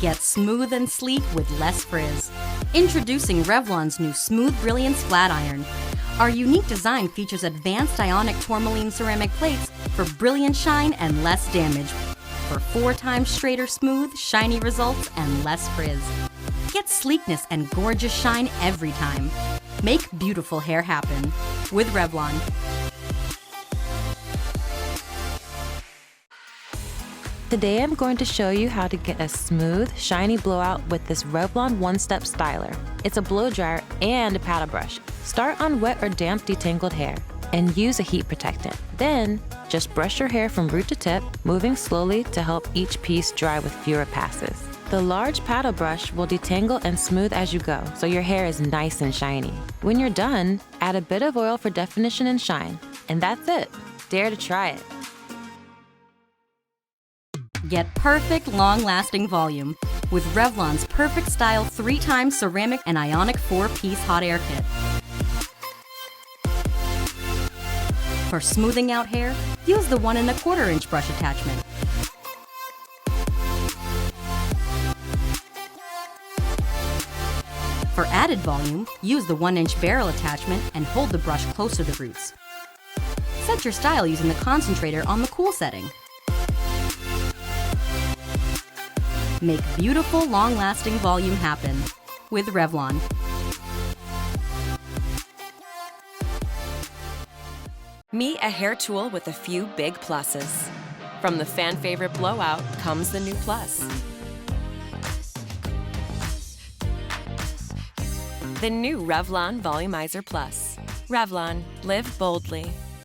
Get smooth and sleek with less frizz. Introducing Revlon's new Smooth Brilliance Flat Iron. Our unique design features advanced ionic tourmaline ceramic plates for brilliant shine and less damage. For 4 times straighter smooth, shiny results and less frizz. Get sleekness and gorgeous shine every time. Make beautiful hair happen with Revlon. Today I'm going to show you how to get a smooth, shiny blowout with this Revlon one-step styler. It's a blow dryer and a paddle brush. Start on wet or damp detangled hair and use a heat protectant. Then, just brush your hair from root to tip, moving slowly to help each piece dry with fewer passes. The large paddle brush will detangle and smooth as you go, so your hair is nice and shiny. When you're done, add a bit of oil for definition and shine. And that's it. Dare to try it. Get perfect, long-lasting volume with Revlon's Perfect Style 3 times ceramic and ionic 4-piece hot air kit. For smoothing out hair, use the 1 1/4 inch brush attachment. For added volume, use the 1-inch barrel attachment and hold the brush close to the roots. Set your style using the concentrator on the cool setting. Make beautiful, long-lasting volume happen with Revlon. Meet a hair tool with a few big pluses. From the fan-favorite Blowout comes the new Plus. The new Revlon Volumizer Plus. Revlon, live boldly.